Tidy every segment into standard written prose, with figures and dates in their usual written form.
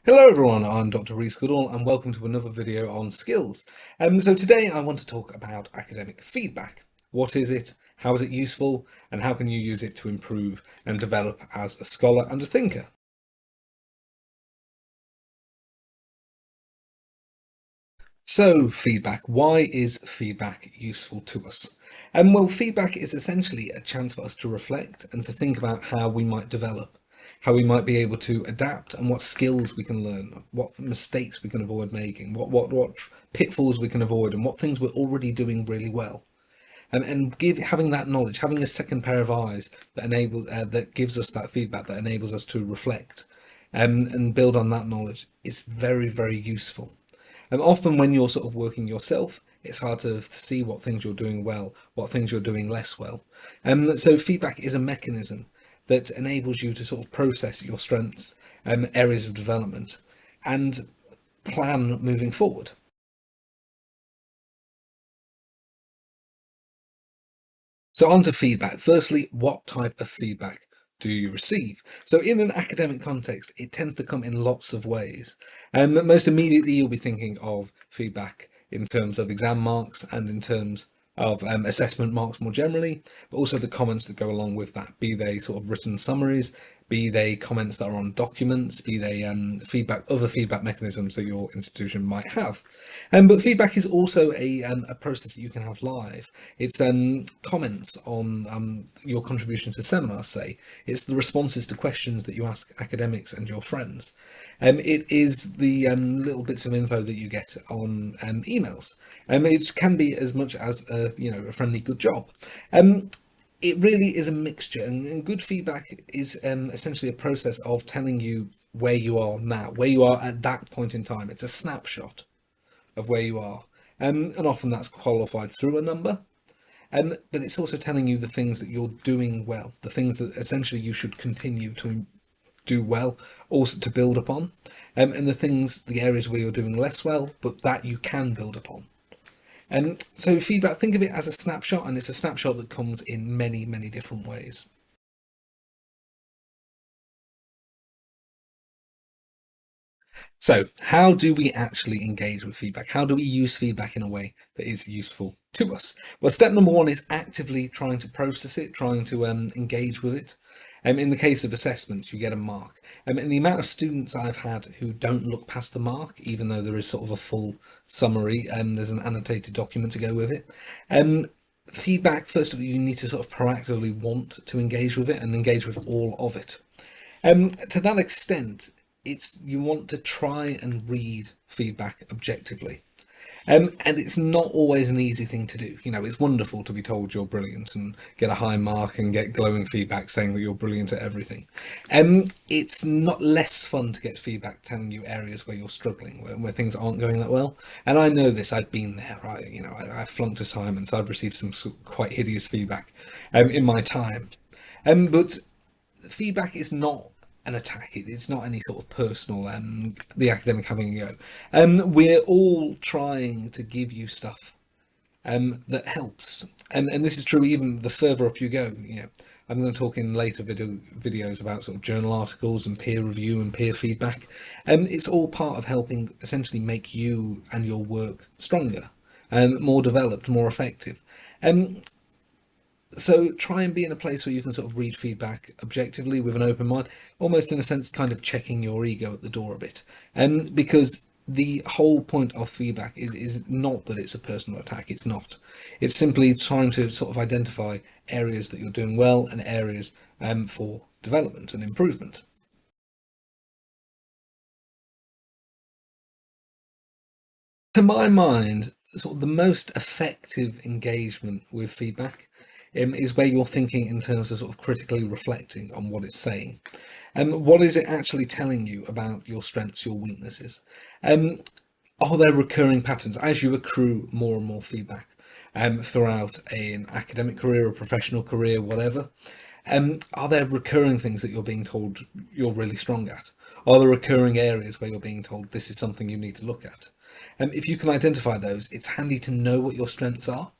Hello everyone, I'm Dr. Reese Goodall and welcome to another video on skills. So today I want to talk about academic feedback. What is it, how is it useful, and how can you use it to improve and develop as a scholar and a thinker? So feedback, why is feedback useful to us? Well, feedback is essentially a chance for us to reflect and to think about how we might develop, how we might be able to adapt, and what skills we can learn, what mistakes we can avoid making, what pitfalls we can avoid, and what things we're already doing really well. And having that knowledge, having a second pair of eyes that gives us that feedback, that enables us to reflect, and build on that knowledge, is very, very useful. And often when you're sort of working yourself, it's hard to see what things you're doing well, what things you're doing less well. So feedback is a mechanism that enables you to sort of process your strengths, areas of development, and plan moving forward. So on to feedback. Firstly, what type of feedback do you receive? So in an academic context, it tends to come in lots of ways. Most immediately, you'll be thinking of feedback in terms of exam marks and in terms of assessment marks more generally, but also the comments that go along with that, be they sort of written summaries, be they comments that are on documents, be they other feedback mechanisms that your institution might have. But feedback is also a process that you can have live. It's comments on your contribution to seminars, say. It's the responses to questions that you ask academics and your friends. It is the little bits of info that you get on emails. It can be as much as a friendly good job. It really is a mixture, and good feedback is essentially a process of telling you where you are now, where you are at that point in time. It's a snapshot of where you are, and often that's qualified through a number. But it's also telling you the things that you're doing well, the things that essentially you should continue to do well, also to build upon, and the areas where you're doing less well, but that you can build upon. So feedback, think of it as a snapshot, and it's a snapshot that comes in many, many different ways. So how do we actually engage with feedback? How do we use feedback in a way that is useful to us? Well, step number one is actively trying to process it, trying to engage with it. In the case of assessments, you get a mark. And the amount of students I've had who don't look past the mark, even though there is sort of a full summary and there's an annotated document to go with it. Feedback, first of all, you need to sort of proactively want to engage with it and engage with all of it. To that extent, it's you want to try and read feedback objectively. And it's not always an easy thing to do. You know, it's wonderful to be told you're brilliant and get a high mark and get glowing feedback saying that you're brilliant at everything. It's not less fun to get feedback telling you areas where you're struggling, where things aren't going that well. And I know this, I've been there, right? I flunked assignments, I've received some quite hideous feedback in my time. But feedback is not an attack. It's not any sort of personal. The academic having a go. We're all trying to give you stuff that helps, and this is true even the further up you go. I'm going to talk in later videos about sort of journal articles and peer review and peer feedback. It's all part of helping essentially make you and your work stronger and more developed, more effective. So try and be in a place where you can sort of read feedback objectively with an open mind, almost in a sense, kind of checking your ego at the door a bit. Because the whole point of feedback is not that it's a personal attack. It's not. It's simply trying to sort of identify areas that you're doing well and areas for development and improvement. To my mind, sort of the most effective engagement with feedback is where you're thinking in terms of sort of critically reflecting on what it's saying. And what is it actually telling you about your strengths, your weaknesses? Um, are there recurring patterns as you accrue more and more feedback throughout an academic career, a professional career, whatever? Are there recurring things that you're being told you're really strong at? Are there recurring areas where you're being told this is something you need to look at? If you can identify those, it's handy to know what your strengths are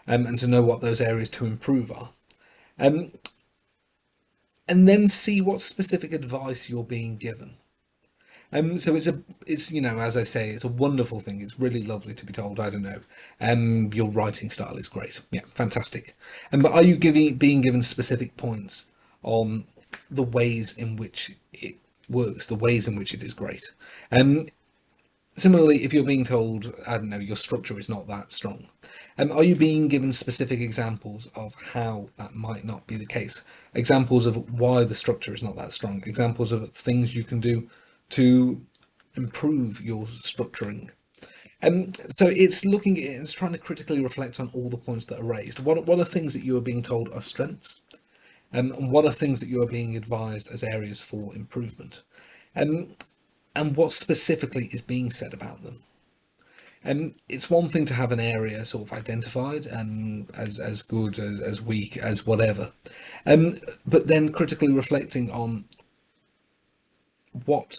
and to know what those areas to improve are. Um, and then see what specific advice you're being given. So it's as I say, it's a wonderful thing. It's really lovely to be told, I don't know, your writing style is great. Yeah, fantastic. But are you being given specific points on the ways in which it works, the ways in which it is great? Um, Similarly, if you're being told, I don't know, your structure is not that strong, are you being given specific examples of how that might not be the case? Examples of why the structure is not that strong? Examples of things you can do to improve your structuring? So it's looking at it, it's trying to critically reflect on all the points that are raised. What are things that you are being told are strengths? And what are things that you are being advised as areas for improvement? Um, and what specifically is being said about them? It's one thing to have an area sort of identified as good, as weak, as whatever, but then critically reflecting on what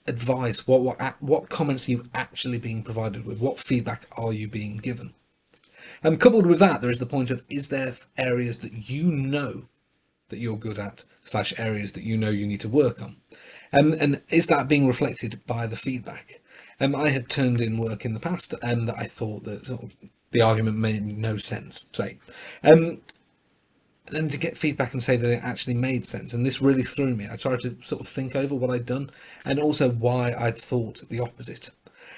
advice, what comments are you actually being provided with, what feedback are you being given. Coupled with that, there is the point of, is there areas that you know that you're good at, slash areas that you know you need to work on? And is that being reflected by the feedback? I have turned in work in the past that I thought that sort of the argument made no sense, say. Um, and to get feedback and say that it actually made sense. And this really threw me. I tried to sort of think over what I'd done and also why I'd thought the opposite.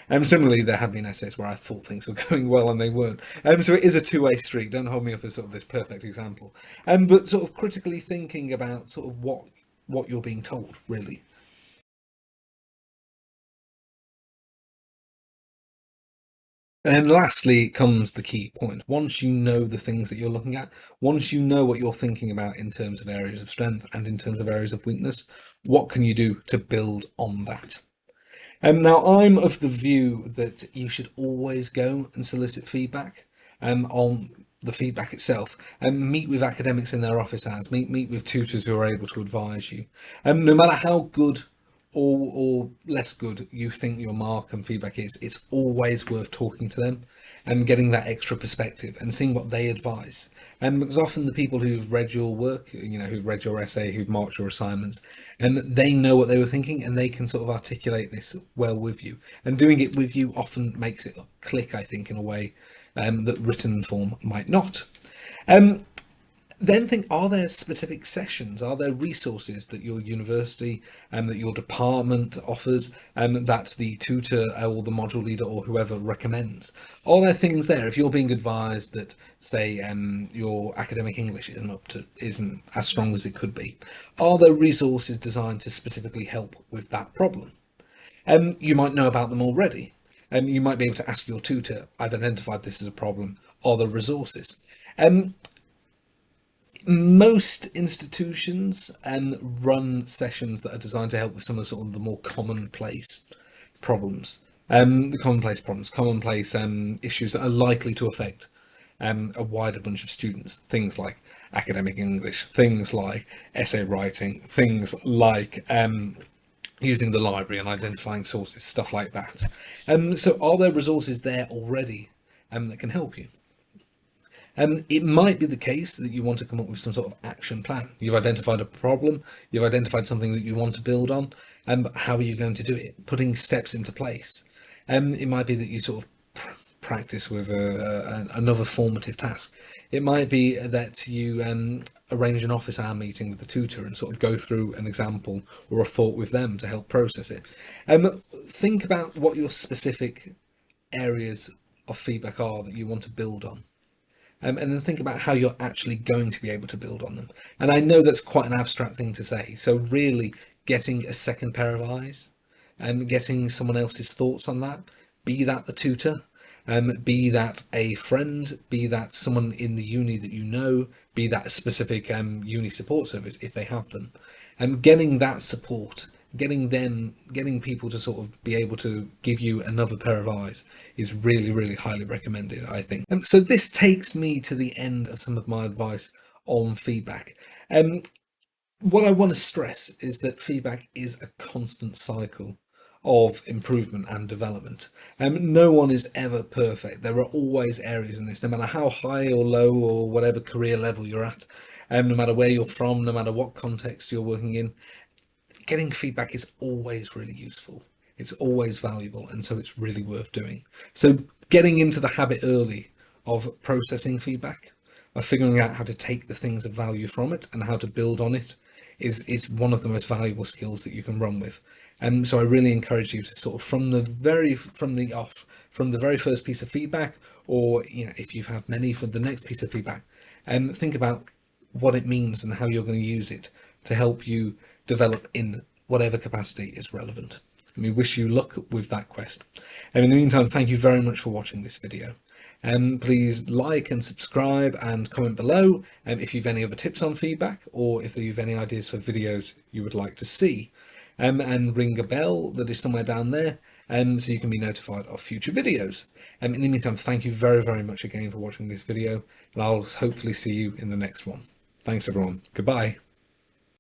Similarly, there have been essays where I thought things were going well and they weren't. So it is a two-way street. Don't hold me up as sort of this perfect example. But sort of critically thinking about sort of what you're being told, really. And then lastly comes the key point. Once you know the things that you're looking at, once you know what you're thinking about in terms of areas of strength and in terms of areas of weakness, what can you do to build on that? Now, I'm of the view that you should always go and solicit feedback on the feedback itself, and meet with academics in their office hours, meet with tutors who are able to advise you. No matter how good or less good you think your mark and feedback is, it's always worth talking to them and getting that extra perspective and seeing what they advise. Because often the people who've read your work, who've read your essay, who've marked your assignments, they know what they were thinking and they can sort of articulate this well with you. And doing it with you often makes it click, I think, in a way that written form might not. Um, then think, are there specific sessions, are there resources that your university and that your department offers, that the tutor or the module leader or whoever recommends? Are there things there if you're being advised that, say, your academic English isn't as strong as it could be? Are there resources designed to specifically help with that problem? You might know about them already. You might be able to ask your tutor, I've identified this as a problem, are there resources? Um, Most institutions run sessions that are designed to help with some of the sort of the more commonplace problems, commonplace issues that are likely to affect a wider bunch of students. Things like academic English, things like essay writing, things like using the library and identifying sources, stuff like that. So, are there resources there already that can help you? It might be the case that you want to come up with some sort of action plan. You've identified a problem, you've identified something that you want to build on, but how are you going to do it? Putting steps into place. It might be that you sort of practice with another formative task. It might be that you arrange an office hour meeting with the tutor and sort of go through an example or a thought with them to help process it. Think about what your specific areas of feedback are that you want to build on, and then think about how you're actually going to be able to build on them. And I know that's quite an abstract thing to say. So really getting a second pair of eyes and getting someone else's thoughts on that, be that the tutor, be that a friend, be that someone in the uni that you know, be that a specific uni support service if they have them, and getting that support, getting people to sort of be able to give you another pair of eyes is really, really highly recommended, I think. So this takes me to the end of some of my advice on feedback. Um, what I want to stress is that feedback is a constant cycle of improvement and development. No one is ever perfect. There are always areas in this, no matter how high or low or whatever career level you're at, no matter where you're from, no matter what context you're working in, getting feedback is always really useful. It's always valuable, and so it's really worth doing. So getting into the habit early of processing feedback, of figuring out how to take the things of value from it and how to build on it is one of the most valuable skills that you can run with. And so I really encourage you to sort of from the very first piece of feedback, or if you've had many, for the next piece of feedback, think about what it means and how you're going to use it to help you develop in whatever capacity is relevant. And we wish you luck with that quest. And in the meantime, thank you very much for watching this video. Please like and subscribe and comment below if you've any other tips on feedback, or if you've any ideas for videos you would like to see. And ring a bell that is somewhere down there so you can be notified of future videos. In the meantime, thank you very, very much again for watching this video, and I'll hopefully see you in the next one. Thanks everyone. Goodbye.